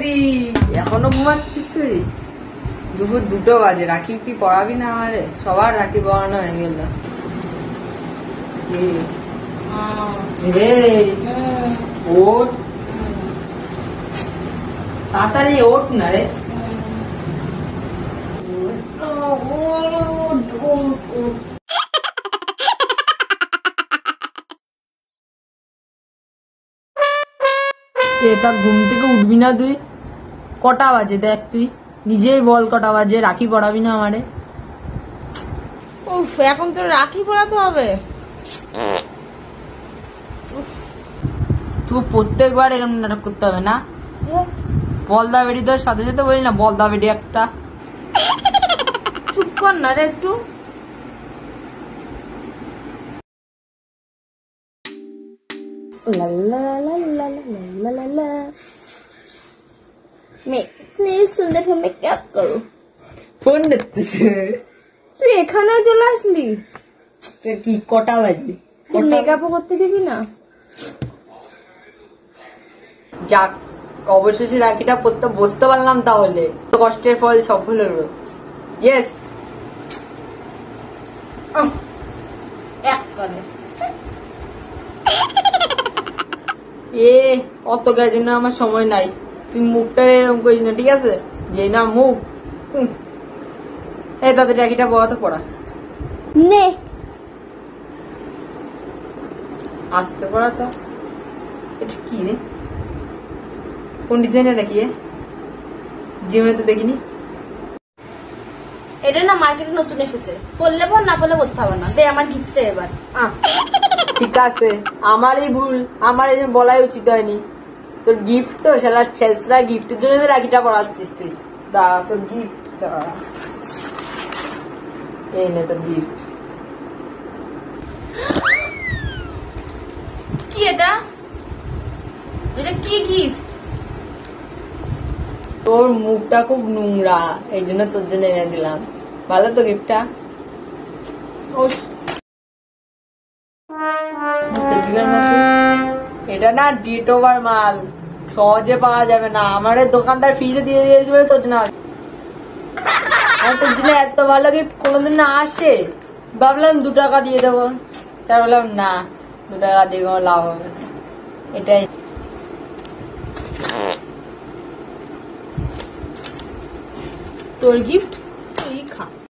দি এখনো ঘুমাচ্ছিস তুই? দুপুর 2টো বাজে, রাখি কি পড়াবি না আমারে? সবার রাখি পড়ানো হয়ে গেল। ওঠ তাড়াতাড়ি, ওঠ না রে। এটা ঘুম থেকে উঠবি না তুই? কটা বাজে দেখ, তুই নিজেই বল কটা বাজে। রাখি পড়াবি না আমারে? উফ, এখন তো রাখি পড়াতে হবে। তুই প্রত্যেকবার এরকম নাটক করতে হবে না? বলদা বেটি তোর সাথে সাথে বলি না, বলদা বেটি একটা। চুপ কর না রে একটু। मैं इतनी सुंदर हूँ, मैं क्या करूँ? ফোন দেখতেছে। তুই এখানেও চলে আসলি? তুই কি কটা বাজে? মেকআপও করতে দিবি না? যাক, অবশেষে রাখিটা পড়তে বসতে পারলাম, তাহলে তো কষ্টের ফল সফল হলো। ইয়েস। অত গায়ের জন্য আমার সময় নাই। তুই মুখটা এরকম করিস না, ঠিক আছে? যে না মুখ। এই তাদের রাখিটা পড়া তো পড়া। নে আসতে পড়া তো। এটা কি রে? কোন ডিজাইনের রাখি? জীবনে তো দেখিনি। এটা না মার্কেটে নতুন এসেছে, পড়লে পর, না পড়লে পড়তে হবে না। দে আমার গিফট দে এবার। ঠিক আছে, আমারই ভুল, আমার এই বলাই উচিত হয়নি। তোর গিফট তো শালা ছেঁচড়া, গিফটের জন্য রাখিটা পড়াচ্ছিস তুই। দাঁড়া, তোর গিফট দাঁড়া। এই নে তোর গিফট। কি এটা? এটা কি গিফট? তোর মুখটা খুব নোংরা, এই জন্য তোর জন্য এনে দিলাম। ভালো তো গিফটটা? এটা না ডিটোভার মাল, সহজে পাওয়া যাবে না। আমার দোকানদার ফ্রিতে দিয়ে দিয়েছে বলে তোর জন্য। তোর জন্য এত ভালো গিফট কোনোদিন না আসে। ভাবলাম 2 টাকা দিয়ে দেবো, তার বললাম না, 2 টাকা দিয়ে কোনো লাভ হবে না। এটাই তোর গিফট